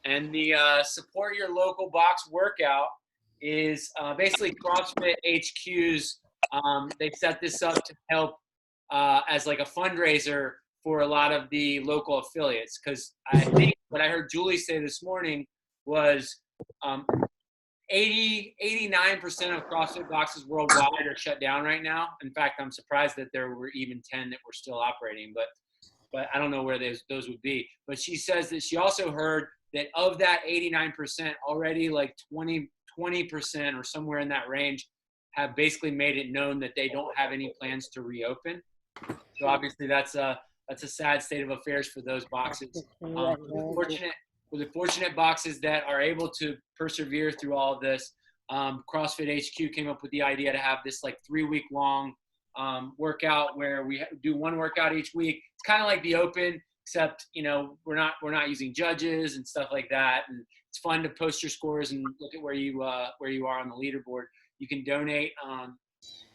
And the support your local box workout is basically CrossFit HQ's. They set this up to help as like a fundraiser for a lot of the local affiliates. Because I think what I heard Julie say this morning was 89% of CrossFit boxes worldwide are shut down right now. In fact, I'm surprised that there were even 10 that were still operating, but I don't know where those would be. But she says that she also heard that of that 89%, already like 20% or somewhere in that range have basically made it known that they don't have any plans to reopen. So obviously that's a sad state of affairs for those boxes. For the fortunate boxes that are able to persevere through all of this, CrossFit HQ came up with the idea to have this like 3-week long workout where we do one workout each week. It's kind of like the Open, except we're not using judges and stuff like that. And it's fun to post your scores and look at where you are on the leaderboard. You can donate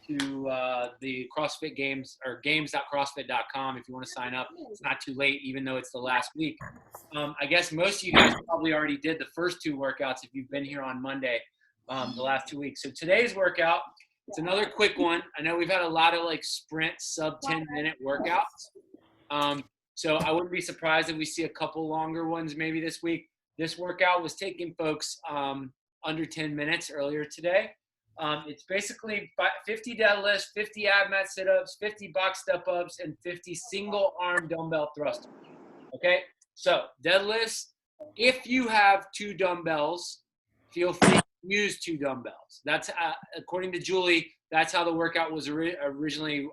to the CrossFit Games or games.crossfit.com if you want to sign up. It's not too late, even though it's the last week. I guess most of you guys probably already did the first 2 workouts if you've been here on Monday the last 2 weeks. So today's workout, it's another quick one. I know we've had a lot of like sprint sub 10-minute workouts. So I wouldn't be surprised if we see a couple longer ones maybe this week. This workout was taking folks under 10 minutes earlier today. It's basically 50 deadlifts, 50 ab mat sit-ups, 50 box step-ups, and 50 single arm dumbbell thrusters. Okay, so deadlifts, if you have 2 dumbbells, feel free to use 2 dumbbells. That's according to Julie, that's how the workout was originally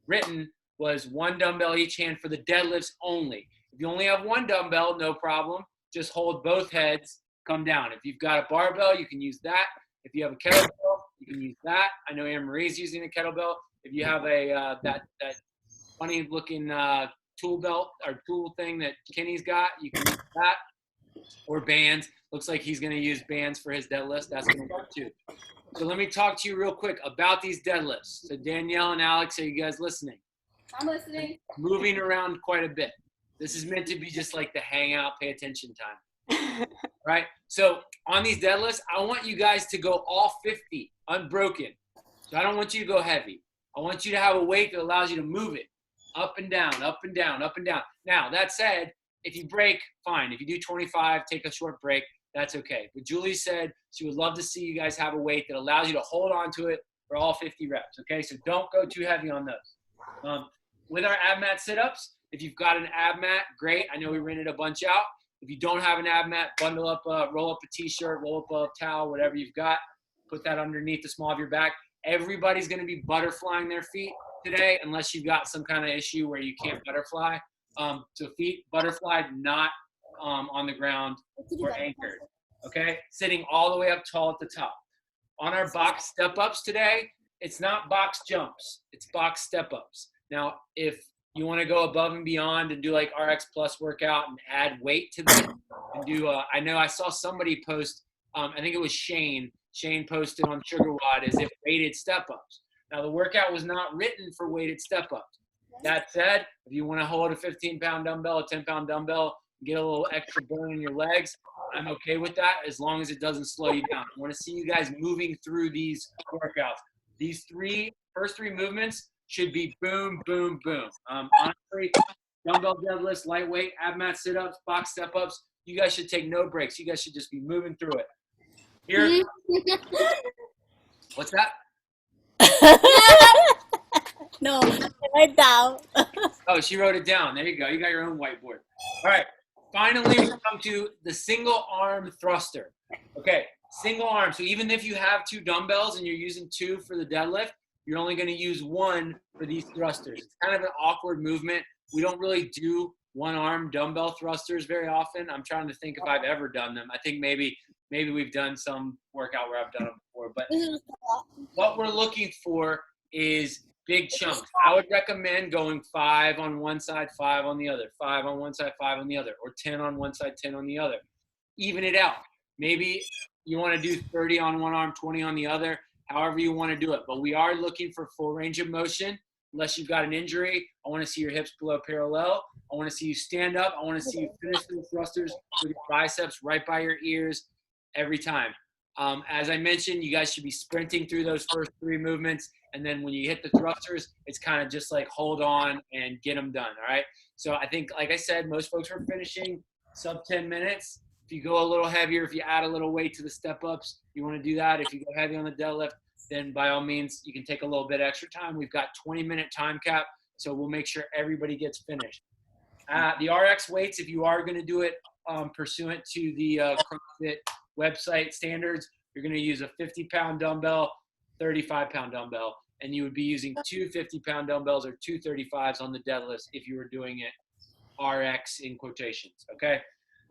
written, was 1 dumbbell each hand for the deadlifts only. If you only have 1 dumbbell, no problem. Just hold both heads, come down. If you've got a barbell, you can use that. If you have a kettlebell, you can use that. I know Anne Marie's using a kettlebell. If you have a that funny looking tool belt or tool thing that Kenny's got, you can use that. Or bands. Looks like he's going to use bands for his deadlifts. That's going to work too. So let me talk to you real quick about these deadlifts. So Danielle and Alex, are you guys listening? I'm listening. Moving around quite a bit. This is meant to be just like the hangout, pay attention time. Right? So on these deadlifts, I want you guys to go all 50 unbroken. So I don't want you to go heavy. I want you to have a weight that allows you to move it up and down, up and down, up and down. Now, that said, if you break, fine. If you do 25, take a short break, that's okay. But Julie said she would love to see you guys have a weight that allows you to hold on to it for all 50 reps, okay? So don't go too heavy on those. With our ab mat sit-ups, if you've got an ab mat, great. I know we rented a bunch out. If you don't have an ab mat, bundle up, roll up a t-shirt, roll up a towel, whatever you've got. Put that underneath the small of your back. Everybody's going to be butterflying their feet today, unless you've got some kind of issue where you can't butterfly. So feet butterfly, not on the ground or anchored. Okay, sitting all the way up tall at the top. On our box step-ups today, it's not box jumps, it's box step-ups. Now, if you want to go above and beyond and do like RX Plus workout and add weight to them and do, I know I saw somebody post, I think it was Shane posted on SugarWOD as if weighted step-ups. Now, the workout was not written for weighted step-ups. That said, if you want to hold a 15-pound dumbbell, a 10-pound dumbbell, get a little extra burn in your legs, I'm okay with that as long as it doesn't slow you down. I want to see you guys moving through these workouts. These first three movements should be boom, boom, boom. Honestly, dumbbell deadlifts, lightweight, ab mat sit-ups, box step-ups, you guys should take no breaks. You guys should just be moving through it. Here. What's that? No, write down. Oh, she wrote it down. There you go. You got your own whiteboard. All right. Finally, we come to the single arm thruster. Okay, single arm. So even if you have 2 dumbbells and you're using 2 for the deadlift, you're only going to use 1 for these thrusters. It's kind of an awkward movement. We don't really do 1-arm dumbbell thrusters very often. I'm trying to think if I've ever done them. I think maybe we've done some workout where I've done them before. But what we're looking for is big chunks. I would recommend going 5 on one side, 5 on the other, 5 on one side, 5 on the other, or 10 on one side, 10 on the other. Even it out. Maybe you want to do 30 on one arm, 20 on the other, however you want to do it. But we are looking for full range of motion. unless you've got an injury. I want to see your hips below parallel. I want to see you stand up. I want to see you finish those thrusters with your biceps right by your ears every time. As I mentioned, you guys should be sprinting through those first 3 movements. And then when you hit the thrusters, it's kind of just like hold on and get them done. All right. So I think, like I said, most folks are finishing sub 10 minutes. If you go a little heavier, if you add a little weight to the step ups, you want to do that. If you go heavy on the deadlift, then by all means, you can take a little bit extra time. We've got 20-minute time cap. So we'll make sure everybody gets finished. The RX weights, if you are going to do it pursuant to the CrossFit website standards, you're going to use a 50-pound dumbbell, 35-pound dumbbell, and you would be using 2 50-pound dumbbells or 2 35s on the deadlifts if you were doing it RX in quotations, okay?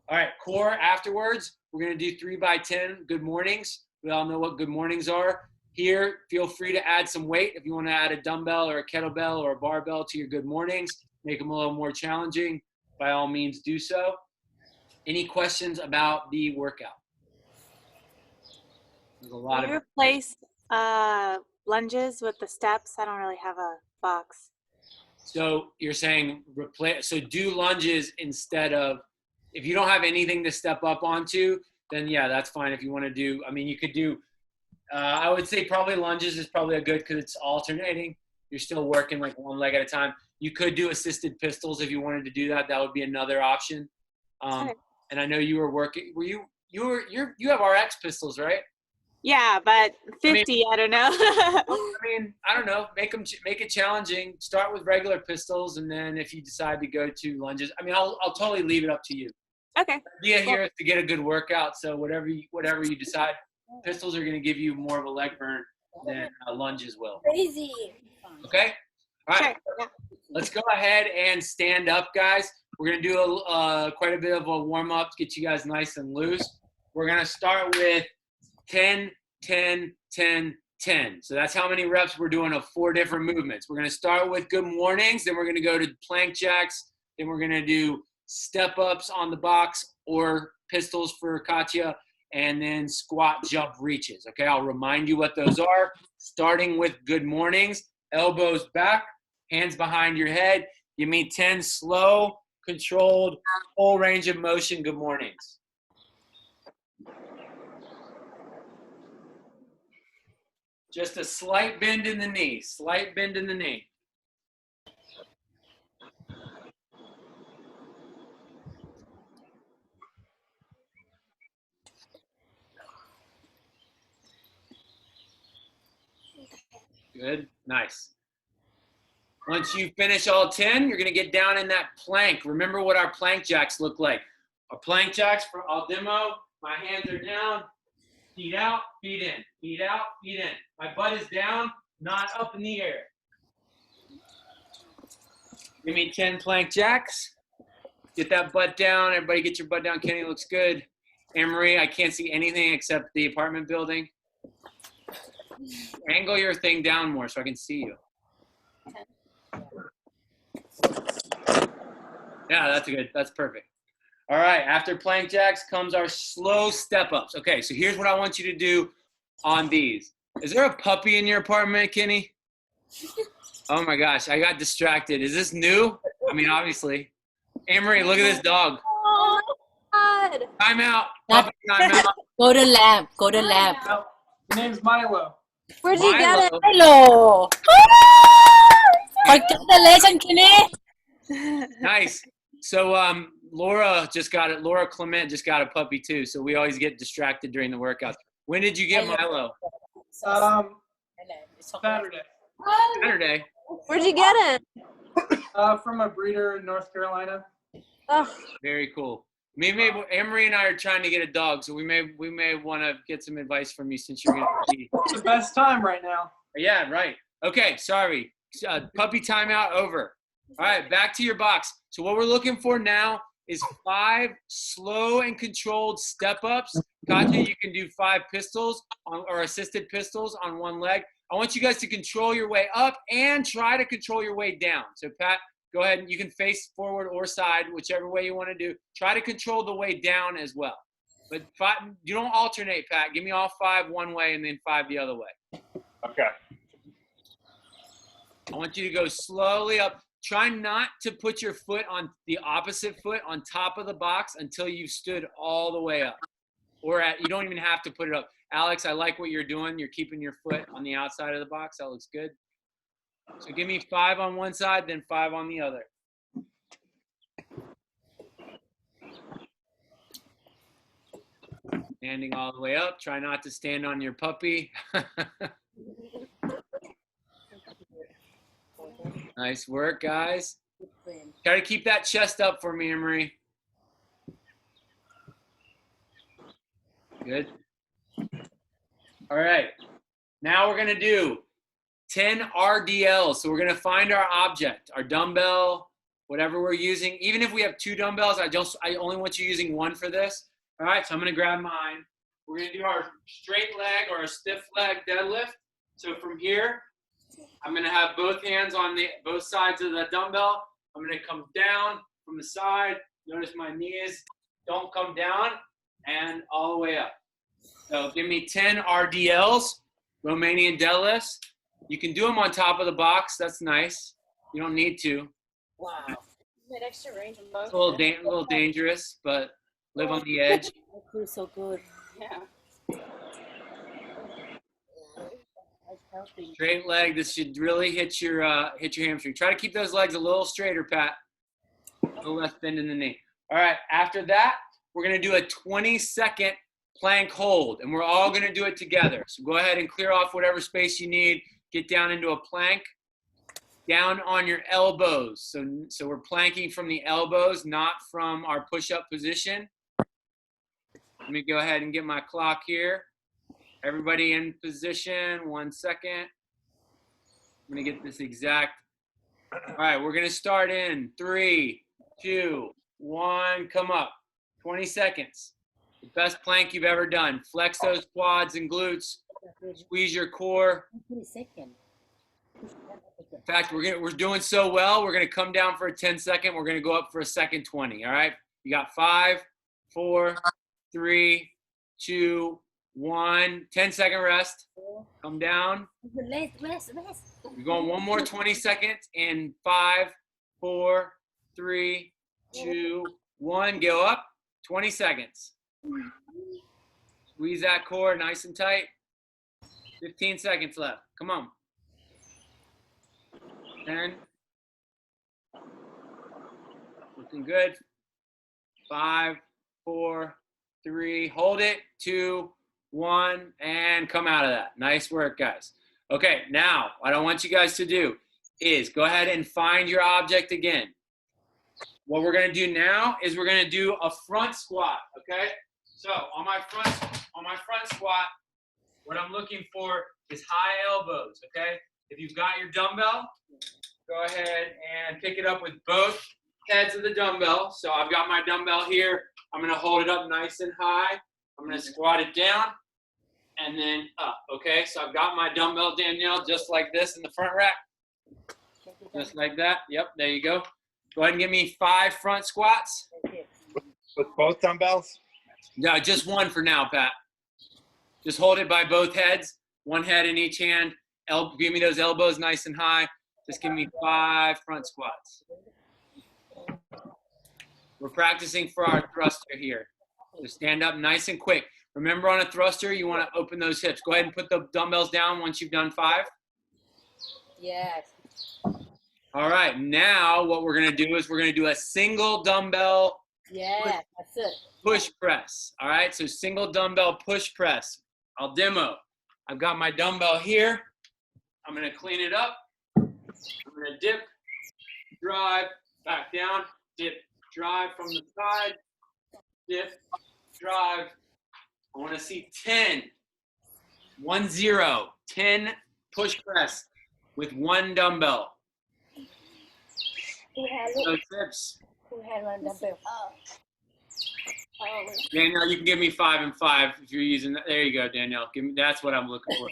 All right, core afterwards, we're going to do 3x10 good mornings. We all know what good mornings are. Here, feel free to add some weight. If you want to add a dumbbell or a kettlebell or a barbell to your good mornings, make them a little more challenging, by all means do so. Any questions about the workout? There's a lot of replace lunges with the steps. I don't really have a box. So you're saying replace, so do lunges instead of, if you don't have anything to step up onto, then yeah, that's fine. If you want to do, I mean, you could do, I would say probably lunges is probably a good, because it's alternating. You're still working like one leg at a time. You could do assisted pistols if you wanted to do that. That would be another option. Okay. And I know you were working, you have RX pistols, right? Yeah, but 50, I don't know. I mean, I don't know. Make it challenging. Start with regular pistols, and then if you decide to go to lunges, I mean, I'll totally leave it up to you. Okay. The idea here is to get a good workout. So whatever you decide, pistols are going to give you more of a leg burn than lunges will. Crazy. Okay. All right. Sure. Yeah. Let's go ahead and stand up, guys. We're going to do quite a bit of a warm up to get you guys nice and loose. We're going to start with 10, 10, 10, 10. So that's how many reps we're doing of 4 different movements. We're going to start with good mornings. Then we're going to go to plank jacks. Then we're going to do step ups on the box or pistols for Katya. And then squat, jump, reaches. Okay, I'll remind you what those are. Starting with good mornings. Elbows back, hands behind your head. Give me 10 slow, controlled, full range of motion good mornings. Just a slight bend in the knee, slight bend in the knee. Good, nice. Once you finish all 10, you're gonna get down in that plank. Remember what our plank jacks look like. Our plank jacks, I'll demo, my hands are down, feet out, feet in, feet out, feet in. My butt is down, not up in the air. Give me 10 plank jacks. Get that butt down. Everybody get your butt down. Kenny looks good. Anne-Marie, I can't see anything except the apartment building. Angle your thing down more so I can see you. Yeah, that's good. That's perfect. All right, after plank jacks comes our slow step ups. Okay, so here's what I want you to do on these. Is there a puppy in your apartment, Kenny? Oh my gosh, I got distracted. Is this new? I mean, obviously. Anne-Marie, look at this dog. Oh, God. Time out. Puppy time out. Go to lab. Go to lab. His name's Milo. Where'd you get it? Hello. Congratulations, Kenny. Nice. So Laura Clement just got a puppy too. So we always get distracted during the workouts. When did you get Milo? Saturday. Saturday. Where'd you get it? From a breeder in North Carolina. Oh, Very cool. Emery and I are trying to get a dog, so we may want to get some advice from you since you're going to be. It's the best time right now. Yeah, right. Okay, sorry. Puppy timeout over. All right, back to your box. So what we're looking for now is 5 slow and controlled step-ups. Katya, you can do 5 pistols or assisted pistols on one leg. I want you guys to control your way up and try to control your way down. So Pat, go ahead and you can face forward or side, whichever way you want to do. Try to control the way down as well. But you don't alternate, Pat. Give me all 5 one way and then 5 the other way. Okay. I want you to go slowly up. Try not to put your foot on the opposite foot on top of the box until you've stood all the way up. You don't even have to put it up. Alex, I like what you're doing. You're keeping your foot on the outside of the box. That looks good. So give me 5 on one side, then 5 on the other. Standing all the way up. Try not to stand on your puppy. Nice work, guys. Try to keep that chest up for me, Emery. Good. All right. Now we're going to do 10 RDLs. So we're going to find our object, our dumbbell, whatever we're using. Even if we have 2 dumbbells, I only want you using 1 for this. All right, so I'm going to grab mine. We're going to do our straight leg or a stiff leg deadlift. So from here, I'm going to have both hands on both sides of the dumbbell. I'm going to come down from the side. Notice my knees don't come down and all the way up. So give me 10 RDLs, Romanian deadlifts. You can do them on top of the box. That's nice. You don't need to. Wow. Made extra range of It's a little dangerous, but live on the edge. That feels so good. Yeah. Straight leg. This should really hit your hamstring. Try to keep those legs a little straighter, Pat. A little less bend in the knee. All right. After that, we're going to do a 20-second plank hold, and we're all going to do it together. So go ahead and clear off whatever space you need. Get down into a plank. Down on your elbows. So we're planking from the elbows, not from our push-up position. Let me go ahead and get my clock here. Everybody in position. 1 second. I'm going to get this exact. All right, we're going to start in 3, 2, 1. Come up. 20 seconds. The best plank you've ever done. Flex those quads and glutes. Squeeze your core. In fact, we're doing so well, we're going to come down for a 10-second. We're going to go up for a second 20, all right? You got 5, 4, 3, 2, 1. 10-second rest. Come down. Rest. We're going one more 20 seconds in 5, 4, 3, 2, 1. Go up. 20 seconds. Squeeze that core nice and tight. 15 seconds left. Come on. 10. Looking good. 5, 4, 3. Hold it. 2, 1. And come out of that. Nice work, guys. Okay, now what I want you guys to do is go ahead and find your object again. What we're going to do now is we're going to do a front squat, okay? So on my front squat, what I'm looking for is high elbows, okay? If you've got your dumbbell, go ahead and pick it up with both heads of the dumbbell. So I've got my dumbbell here. I'm going to hold it up nice and high. I'm going to squat it down and then up, okay? So I've got my dumbbell, Danielle, just like this in the front rack. Just like that. Yep, there you go. Go ahead and give me 5 front squats. With both dumbbells? No, just one for now, Pat. Just hold it by both heads. One head in each hand. Give me those elbows nice and high. Just give me 5 front squats. We're practicing for our thruster here. So stand up nice and quick. Remember, on a thruster, you want to open those hips. Go ahead and put the dumbbells down once you've done 5. Yes. All right, now what we're going to do is we're going to do a single dumbbell Yeah, that's it. push press. All right, so single dumbbell push press. I'll demo. I've got my dumbbell here. I'm going to clean it up. I'm going to dip, drive, back down, dip, drive from the side, dip, drive. I want to see 10, 1, 0, 10 push press with one dumbbell. Those dips. Danielle, you can give me 5 and 5 if you're using that. There you go, Danielle. Give me, that's what I'm looking for.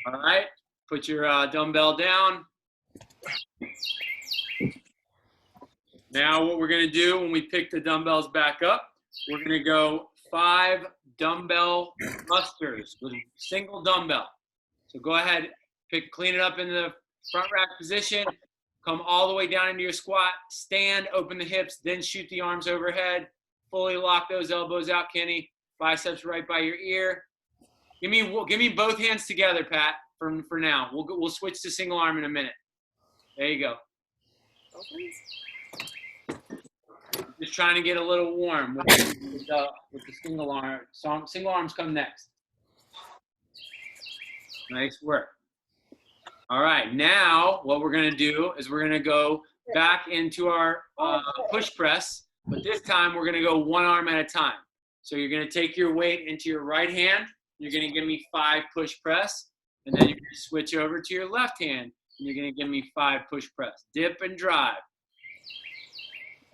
All right, put your dumbbell down. Now what we're gonna do when we pick the dumbbells back up, we're gonna go 5 dumbbell thrusters with a single dumbbell. So go ahead, clean it up in the front rack position. Come all the way down into your squat. Stand, open the hips, then shoot the arms overhead. Fully lock those elbows out, Kenny. Biceps right by your ear. Give me both hands together, Pat. For now, we'll switch to single arm in a minute. There you go. Just trying to get a little warm with the single arm. So single arms come next. Nice work. All right, now what we're gonna do is we're gonna go back into our push press, but this time we're gonna go one arm at a time. So you're gonna take your weight into your right hand. You're gonna give me 5 push press, and then you're gonna switch over to your left hand, and you're gonna give me 5 push press. Dip and drive.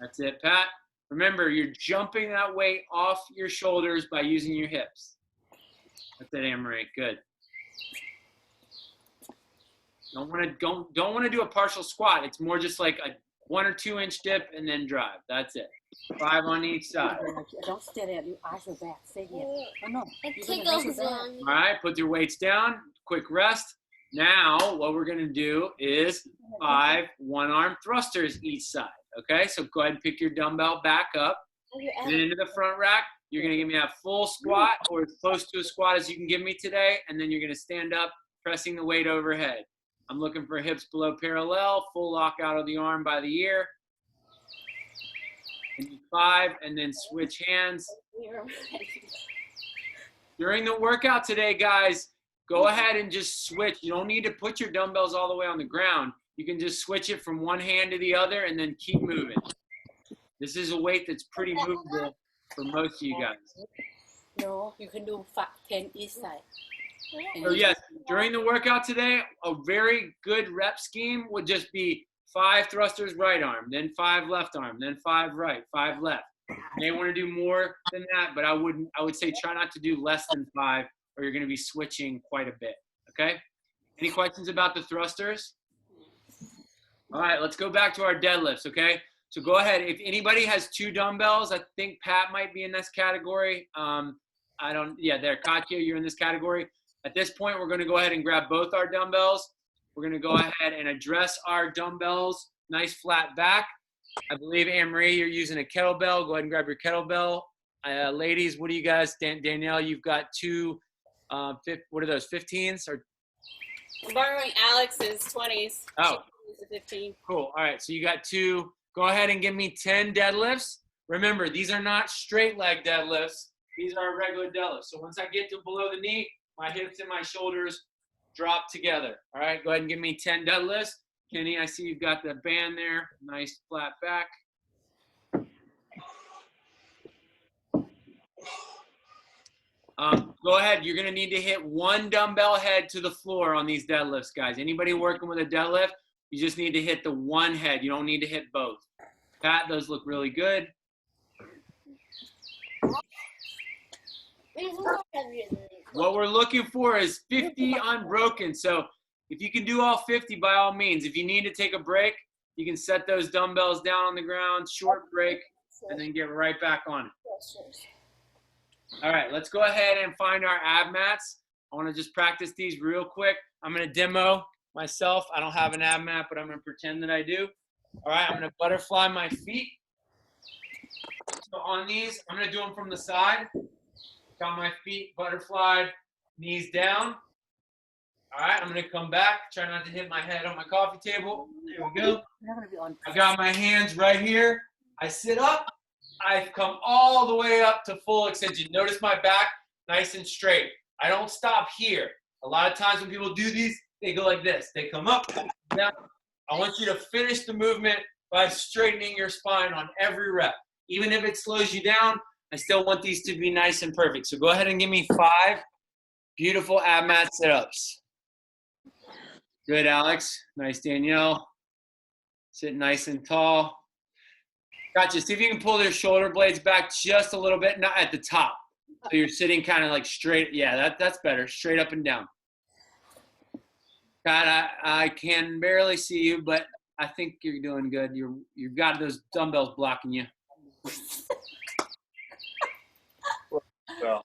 That's it, Pat. Remember, you're jumping that weight off your shoulders by using your hips. That's it, Anne-Marie. Good. Don't want to do a partial squat. It's more just like a 1 or 2 inch dip and then drive. That's it. 5 on each side. Don't stay there. Your eyes are back. Stay here. Oh, no. It You're gonna tickles raise your back. on me. All right, put your weights down. Quick rest. Now, what we're going to do is 5 one-arm thrusters each side. Okay, so go ahead and pick your dumbbell back up. And then into the front rack, you're going to give me a full squat or as close to a squat as you can give me today. And then you're going to stand up, pressing the weight overhead. I'm looking for hips below parallel, full lock out of the arm by the ear. And 5, and then switch hands. During the workout today, guys, go ahead and just switch. You don't need to put your dumbbells all the way on the ground. You can just switch it from one hand to the other and then keep moving. This is a weight that's pretty movable for most of you guys. No, you can do 10 each side. So yes, during the workout today, a very good rep scheme would just be 5 thrusters right arm, then 5 left arm, then 5 right, 5 left. You may want to do more than that, but I would say try not to do less than 5 or you're going to be switching quite a bit, okay? Any questions about the thrusters? All right, let's go back to our deadlifts, okay? So go ahead. If anybody has 2 dumbbells, I think Pat might be in this category. There, Katya, you're in this category. At this point, we're going to go ahead and grab both our dumbbells. We're going to go ahead and address our dumbbells. Nice flat back. I believe, Anne-Marie, you're using a kettlebell. Go ahead and grab your kettlebell. Ladies, what do you guys, Danielle, you've got 2, what are those, 15s? Or? I'm borrowing Alex's 20s. Oh. She's a 15. Cool. All right, so you got 2. Go ahead and give me 10 deadlifts. Remember, these are not straight leg deadlifts. These are regular deadlifts. So once I get to below the knee, my hips and my shoulders drop together. All right, go ahead and give me 10 deadlifts. Kenny, I see you've got the band there. Nice flat back. Go ahead. You're going to need to hit 1 dumbbell head to the floor on these deadlifts, guys. Anybody working with a deadlift, you just need to hit the 1 head. You don't need to hit both. Pat, those look really good. What we're looking for is 50 unbroken. So if you can do all 50, by all means. If you need to take a break, you can set those dumbbells down on the ground, short break, and then get right back on it. All right, let's go ahead and find our ab mats. I want to just practice these real quick. I'm going to demo myself. I don't have an ab mat, but I'm going to pretend that I do. All right, I'm going to butterfly my feet. So on these, I'm going to do them from the side. Got my feet butterflied, knees down. All right, I'm going to come back. Try not to hit my head on my coffee table. There we go. I got my hands right here. I sit up. I come all the way up to full extension. Notice my back nice and straight. I don't stop here. A lot of times when people do these, they go like this. They come up, down. I want you to finish the movement by straightening your spine on every rep. Even if it slows you down, I still want these to be nice and perfect. So go ahead and give me 5 beautiful ab mat sit-ups. Good, Alex. Nice, Danielle. Sit nice and tall. Gotcha. See if you can pull their shoulder blades back just a little bit, not at the top. So you're sitting kind of like straight. Yeah, that's better. Straight up and down. God, I can barely see you, but I think you're doing good. You've got those dumbbells blocking you. So,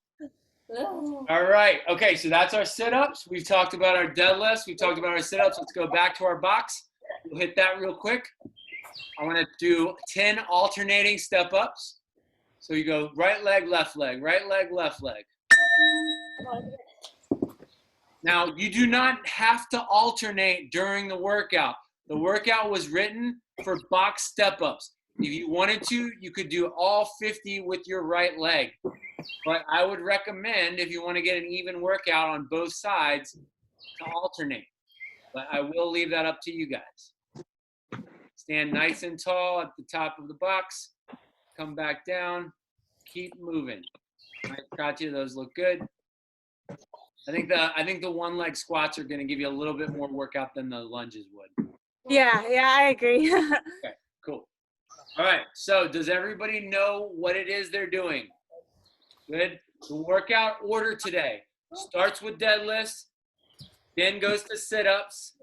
All right. Okay, so that's our sit-ups. We've talked about our deadlifts. We've talked about our sit-ups. Let's go back to our box. We'll hit that real quick. I want to do 10 alternating step-ups. So you go right leg, left leg, right leg, left leg. Now, you do not have to alternate during the workout. The workout was written for box step-ups. If you wanted to, you could do all 50 with your right leg. But I would recommend, if you want to get an even workout on both sides, to alternate. But I will leave that up to you guys. Stand nice and tall at the top of the box. Come back down. Keep moving. All right, Katya, those look good. I think the one leg squats are going to give you a little bit more workout than the lunges would. Yeah, I agree. Okay, cool. All right, so does everybody know what it is they're doing? Good. The workout order today starts with deadlifts, then goes to sit-ups,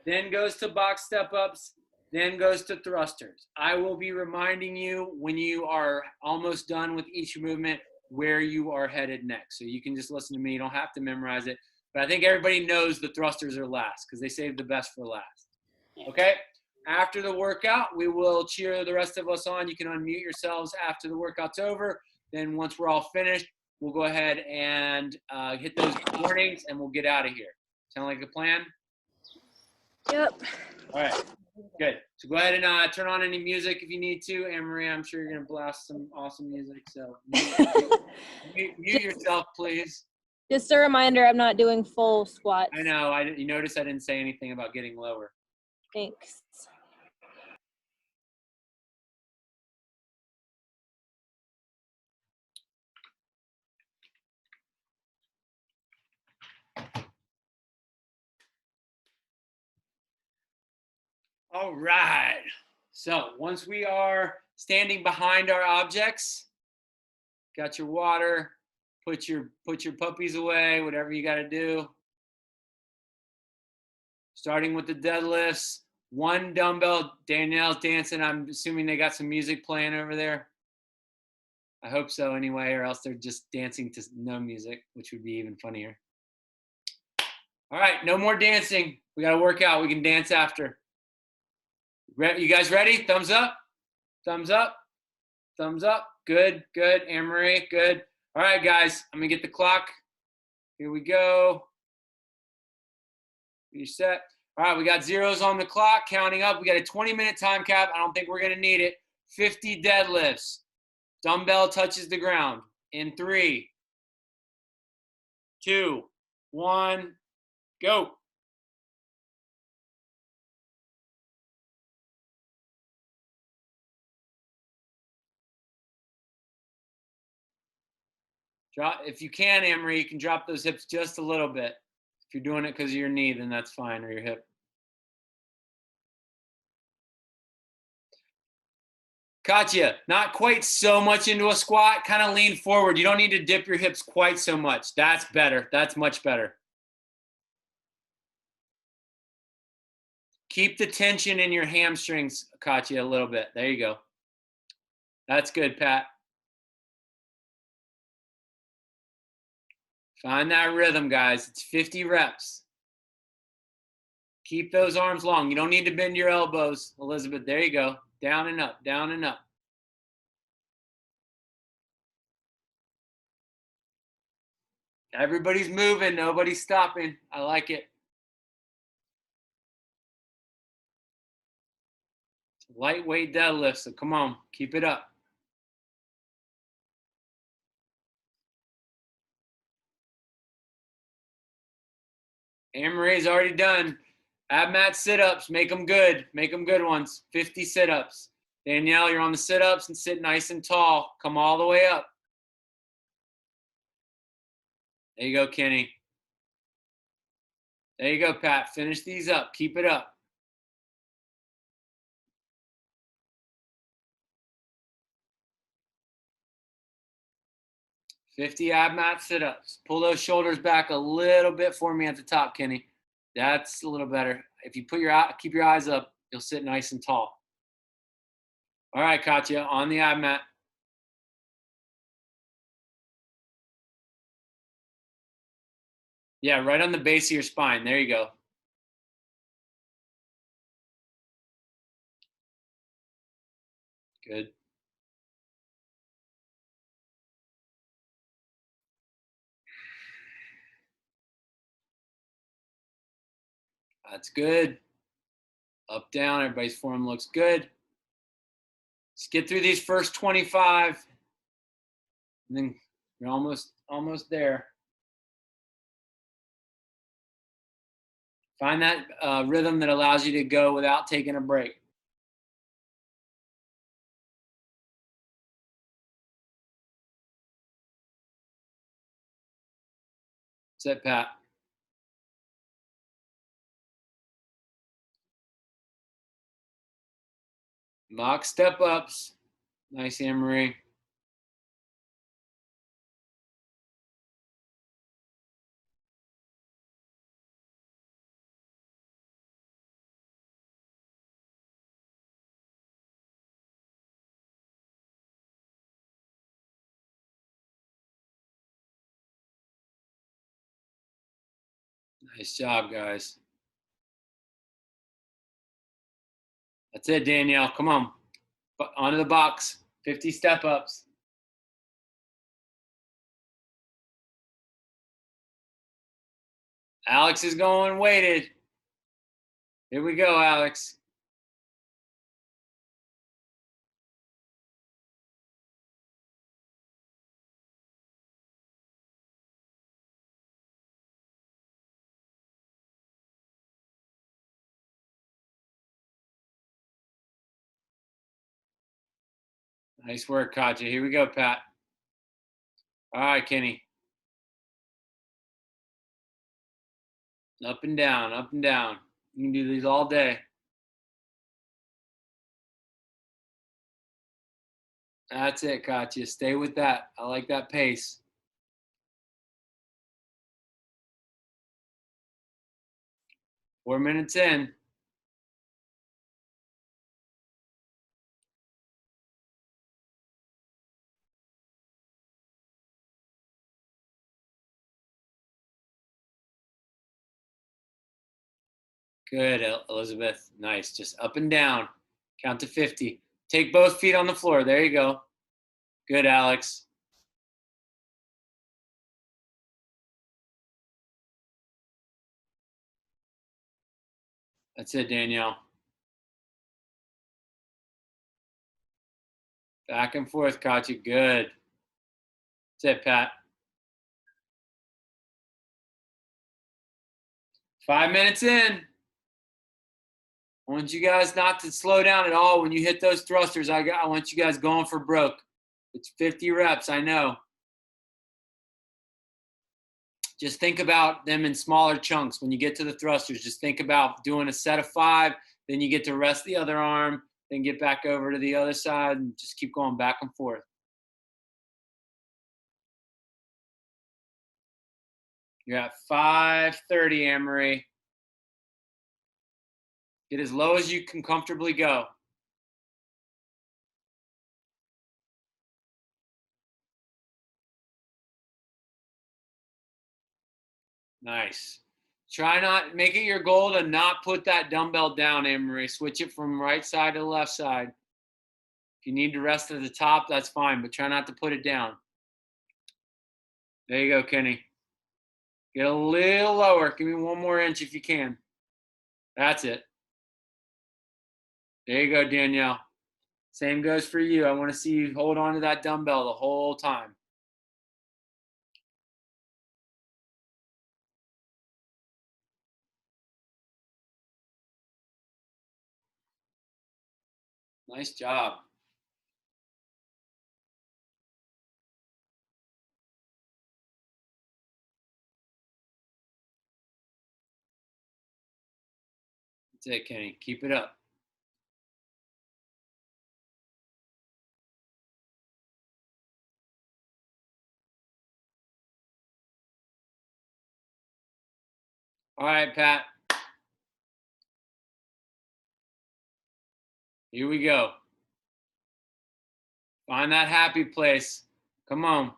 then goes to box step-ups, then goes to thrusters. I will be reminding you when you are almost done with each movement where you are headed next. So you can just listen to me. You don't have to memorize it. But I think everybody knows the thrusters are last because they saved the best for last. Okay? After the workout, we will cheer the rest of us on. You can unmute yourselves after the workout's over. Then once we're all finished, we'll go ahead and hit those warnings and we'll get out of here. Sound like a plan? Yep. All right, good. So go ahead and turn on any music if you need to. Anne-Marie, I'm sure you're going to blast some awesome music. So mute yourself, please. Just a reminder, I'm not doing full squats. I know. You notice I didn't say anything about getting lower. Thanks. All right. So once we are standing behind our objects, got your water, put your puppies away, whatever you got to do. Starting with the deadlifts, one dumbbell. Danielle's dancing. I'm assuming they got some music playing over there. I hope so anyway, or else they're just dancing to no music, which would be even funnier. All right, no more dancing. We got to work out. We can dance after. You guys ready? Thumbs up. Thumbs up. Thumbs up. Good, good. Anne-Marie, good. All right, guys, I'm going to get the clock. Here we go. You're set. All right, we got zeros on the clock, counting up. We got a 20-minute time cap. I don't think we're going to need it. 50 deadlifts. Dumbbell touches the ground. In 3, 2, 1, go. Drop, if you can, Anne-Marie, you can drop those hips just a little bit. If you're doing it because of your knee, then that's fine, or your hip. Katya, not quite so much into a squat. Kind of lean forward. You don't need to dip your hips quite so much. That's better. That's much better. Keep the tension in your hamstrings, Katya, a little bit. There you go. That's good, Pat. Find that rhythm, guys. It's 50 reps. Keep those arms long. You don't need to bend your elbows, Elizabeth. There you go. Down and up, down and up. Everybody's moving. Nobody's stopping. I like it. Lightweight deadlift, so come on. Keep it up. Anne-Marie's already done. Ab mat sit-ups. Make them good. Make them good ones. 50 sit-ups. Danielle, you're on the sit-ups and sit nice and tall. Come all the way up. There you go, Kenny. There you go, Pat. Finish these up. Keep it up. $50 ab mat sit-ups. Pull those shoulders back a little bit for me at the top, Kenny. That's a little better. If you keep your eyes up, you'll sit nice and tall. All right, Katya, on the ab mat. Yeah, right on the base of your spine. There you go. Good. That's good. Up, down. Everybody's form looks good. Let's get through these first 25. And then you're almost there. Find that rhythm that allows you to go without taking a break. That's it, Pat. Mock step ups. Nice, Anne-Marie. Nice job, guys. That's it, Danielle. Come on. Onto the box. 50 step ups. Alex is going weighted. Here we go, Alex. Nice work, Katja. Here we go, Pat. All right, Kenny. Up and down, up and down. You can do these all day. That's it, Katja. Stay with that. I like that pace. Four minutes in. Good, Elizabeth. Nice. Just up and down. Count to 50. Take both feet on the floor. There you go. Good, Alex. That's it, Danielle. Back and forth, Katja. Good. That's it, Pat. 5 minutes in. I want you guys not to slow down at all when you hit those thrusters. I want you guys going for broke. It's 50 reps, I know. Just think about them in smaller chunks. When you get to the thrusters, just think about doing a set of 5, then you get to rest the other arm, then get back over to the other side and just keep going back and forth. You're at 5:30, Anne-Marie. Get as low as you can comfortably go. Nice. Try not, make it your goal to not put that dumbbell down, Anne-Marie. Switch it from right side to the left side. If you need to rest at the top, that's fine, but try not to put it down. There you go, Kenny. Get a little lower. Give me 1 more inch if you can. That's it. There you go, Danielle. Same goes for you. I want to see you hold on to that dumbbell the whole time. Nice job. That's it, Kenny. Keep it up. All right, Pat. Here we go. Find that happy place. Come on.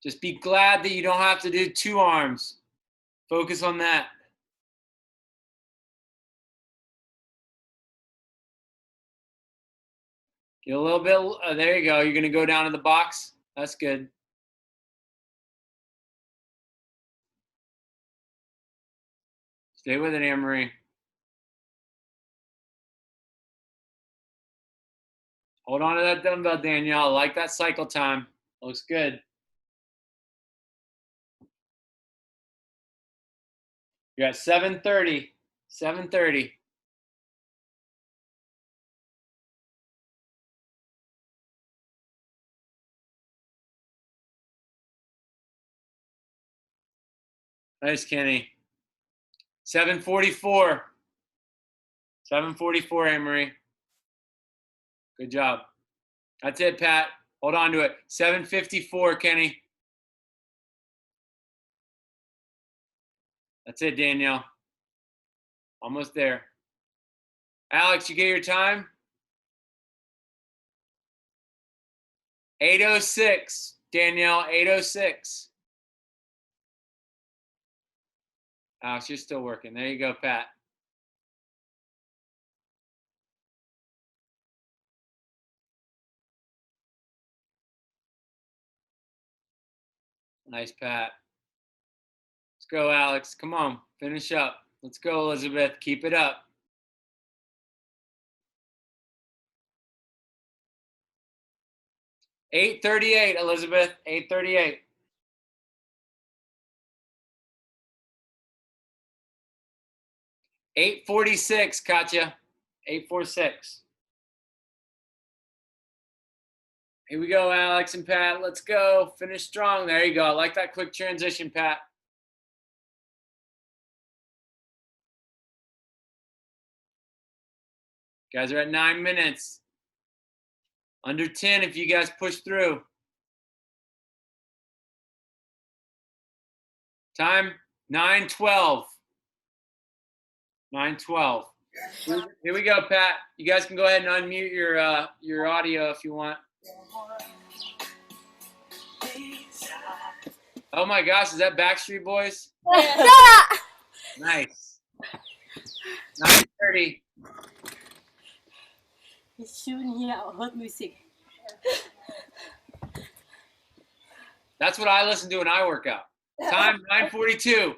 Just be glad that you don't have to do 2 arms. Focus on that. Get a little bit, there you go. You're gonna go down to the box. That's good. Stay with it, Anne-Marie. Hold on to that dumbbell, Danielle. I like that cycle time. Looks good. You're at 7:30. 7:30. Nice, Kenny. 7:44. 7:44, Anne-Marie. Good job. That's it, Pat. Hold on to it. 7:54, Kenny. That's it, Danielle. Almost there. Alex, you get your time? 8:06, Danielle, 8:06. Alex, you're still working. There you go, Pat. Nice, Pat. Let's go, Alex. Come on, finish up. Let's go, Elizabeth. Keep it up. $8:38, Elizabeth. 8:38. $8:46, Katya. 8:46. Here we go, Alex and Pat. Let's go. Finish strong. There you go. I like that quick transition, Pat. Guys are at 9 minutes. Under 10 if you guys push through. Time, 9:12. 9:12. Here we go, Pat. You guys can go ahead and unmute your audio if you want. Oh my gosh, is that Backstreet Boys? Nice. 9:30. It's soon here hot music. That's what I listen to when I work out. Time, 9:42.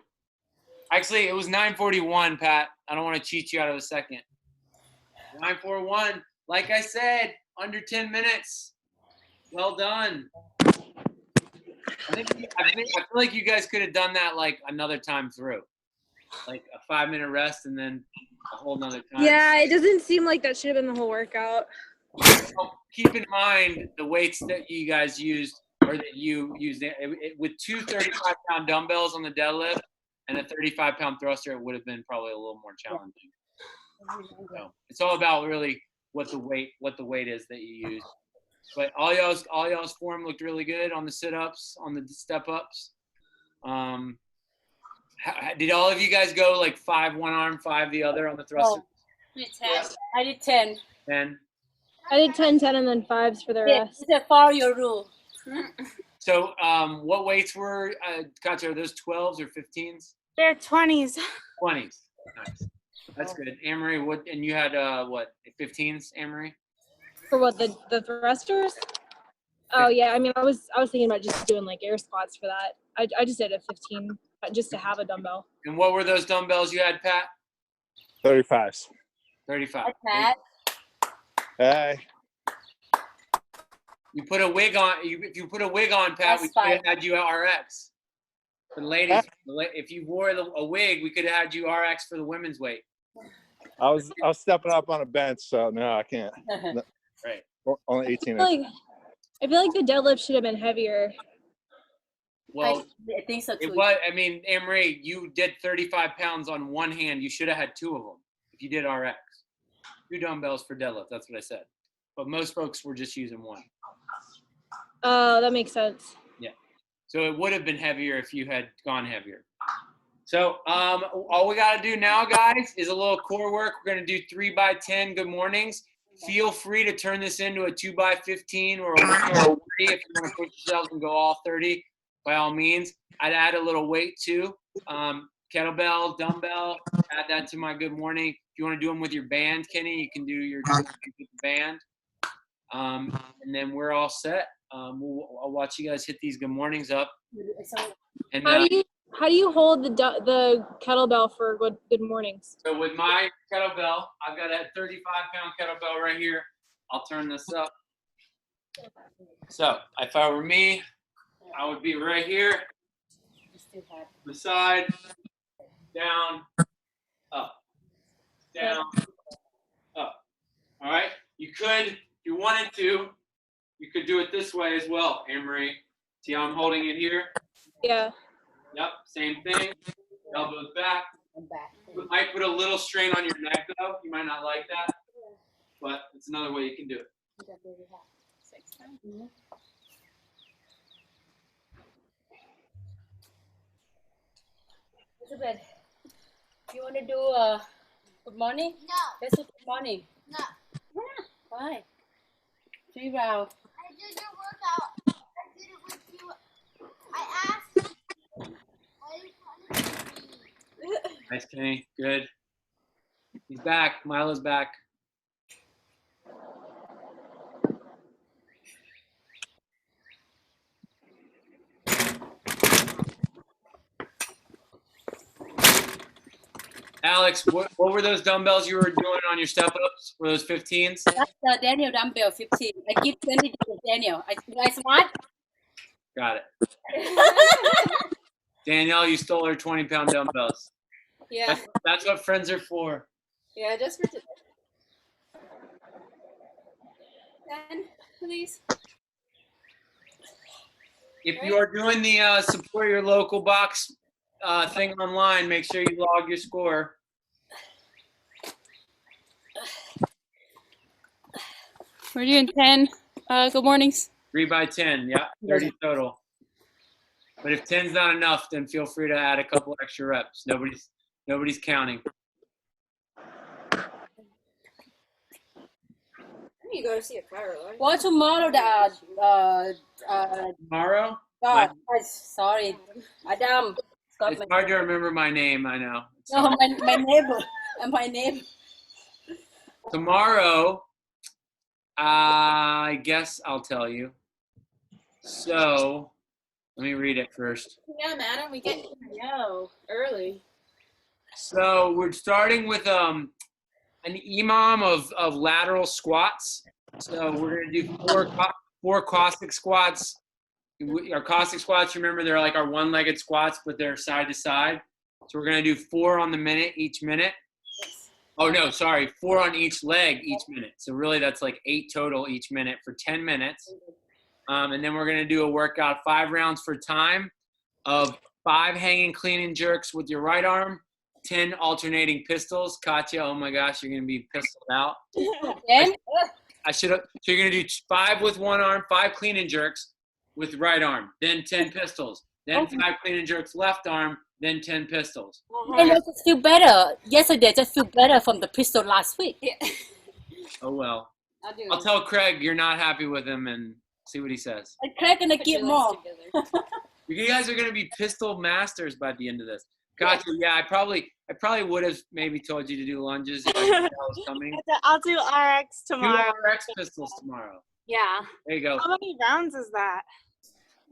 Actually, it was 9:41, Pat. I don't want to cheat you out of a second. 9:41. Like I said, under 10 minutes. Well done. I feel like you guys could have done that like another time through. Like a 5-minute rest and then a whole nother time. Yeah, it doesn't seem like that should have been the whole workout. So keep in mind the weights that you guys used or that you used with 2 35-pound dumbbells on the deadlift and a 35-pound thruster, it would have been probably a little more challenging. So it's all about really what the weight is that you use. But all y'all's form looked really good on the sit-ups, on the step-ups. Did all of you guys go like 5 one arm, 5 the other on the thruster? I did 10. 10. I did 10, 10, and then 5s for the rest. It's a follow your rule. So what weights were, Katya, are those 12s or 15s? They're 20s. 20s. Nice. That's good. Anne-Marie, and you had what, 15s, Anne-Marie? For what, the thrusters? Oh yeah, I mean I was thinking about just doing like air squats for that. I just did a 15 just to have a dumbbell. And what were those dumbbells you had, Pat? 35s. 35. Pat. Hey. You put a wig on. If you put a wig on, Pat, That's we could have fine. had you at RX. For the ladies, if you wore a wig, we could have had you RX for the women's weight. I was stepping up on a bench, so no, I can't. No, Right. only 18 I inches. feel like the deadlift should have been heavier. Well, I think so too. it was. I mean, Anne-Marie, you did 35 pounds on one hand. You should have had 2 of them if you did RX. 2 dumbbells for deadlift. That's what I said. But most folks were just using 1. Oh, that makes sense. Yeah. So it would have been heavier if you had gone heavier. So all we got to do now, guys, is a little core work. We're going to do 3x10 good mornings. Feel free to turn this into a 2x15 or a 1 or a 30 if you want to push yourselves and go all 30. by all means. I'd add a little weight too. Kettlebell, dumbbell, add that to my good morning. If you want to do them with your band, Kenny, you can do your band. And then we're all set. I'll watch you guys hit these good mornings up. And How do you hold the kettlebell for good mornings? so with my kettlebell, I've got a 35-pound kettlebell right here. I'll turn this up. So if I were me, I would be right here, the side, down, up, down, up. All right. You could, if you wanted to, you could do it this way as well, Anne-Marie. See how I'm holding it here? Yeah. Yep, same thing. Elbows back. It might put a little strain on your neck though. You might not like that, but it's another way you can do it. Elizabeth, you want to do good morning? No, Let's do good morning. no. Why? 3 rounds. I did your workout. I did it with you. I asked. Why are you punishing me? Nice, Kenny. Good. He's back. Milo's back. Alex, what were those dumbbells you were doing on your step-ups? Were those 15s? That's the Daniel dumbbell 15. I give 20 to Daniel. You guys smart? Got it. Danielle, you stole her 20-pound dumbbells. Yeah. That's what friends are for. Yeah, just for today. 10, please. If you are doing the support your local box thing online, make sure you log your score. We're doing 10 good mornings. 3 by 10, yeah, 30 total. But if 10's not enough, then feel free to add a couple extra reps. Nobody's counting. You go to see a chiropractor. Well, tomorrow, Tomorrow? God, sorry. Adam, stop It's hard to remember my name, I know. It's No, hard. my neighbor. My neighbor. Tomorrow, I guess I'll tell you. So, let me read it first. Yeah, madam, we get early. So we're starting with an EMOM of lateral squats. So we're gonna do four caustic squats. Our caustic squats, remember, they're like our one-legged squats, but they're side to side. So we're gonna do 4 on the minute each minute. Oh no, sorry, 4 on each leg each minute. So really that's like 8 total each minute for 10 minutes. And then we're gonna do a workout 5 rounds for time of 5 hanging clean and jerks with your right arm, 10 alternating pistols. Katya, oh my gosh, you're gonna be pistoled out. Then, So you're gonna do 5 with one arm, 5 clean and jerks with right arm, then 10 pistols, then 5 clean and jerks left arm, then 10 pistols. and I just feel better. Yesterday, I just feel better from the pistol last week. Oh well. I'll do I'll tell Craig you're not happy with him and see what he says. And Craig gonna give more. You guys are gonna be pistol masters by the end of this. Gotcha. Yeah, I probably would have maybe told you to do lunges if I knew that was coming. I'll do RX Do tomorrow. RX pistols tomorrow. Yeah. There you go. How many rounds is that?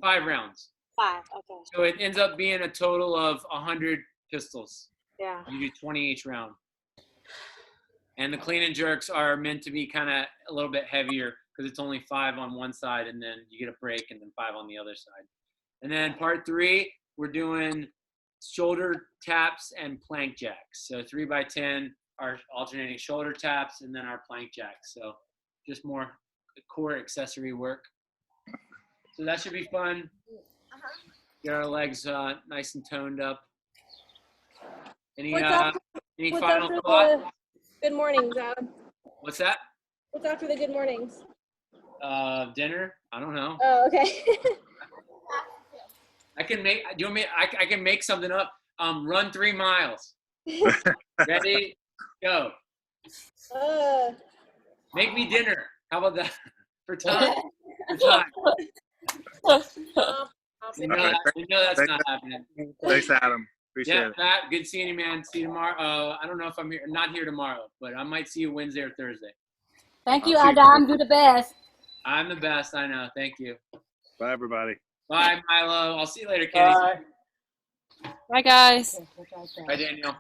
5 rounds. 5. Okay. So it ends up being a total of 100 pistols. Yeah. You do 20 each round. And the clean and jerks are meant to be kind of a little bit heavier because it's only 5 on one side and then you get a break and then 5 on the other side. And then part 3, we're doing shoulder taps and plank jacks. So 3 by 10 are alternating shoulder taps and then our plank jacks. So just more core accessory work. So that should be fun. Get our legs nice and toned up. Any What's up final after thought? the good mornings, Adam? What's that? What's after the good mornings? Dinner? I don't know. Oh, okay. I can make. Do you want me? I can make something up. Run 3 miles. Ready? Go. Make me dinner. How about that? For time. For time. You know, that's not happening. Thanks, Adam. Appreciate Yeah, it. Pat, good seeing you, man. See you tomorrow. I don't know if I'm not here tomorrow, but I might see you Wednesday or Thursday. Thank you, I'll see you. Adam. Do the best. I'm the best. I know. Thank you. Bye, everybody. Bye, Milo. I'll see you later, Kenny. Bye. Bye, guys. Bye, Daniel.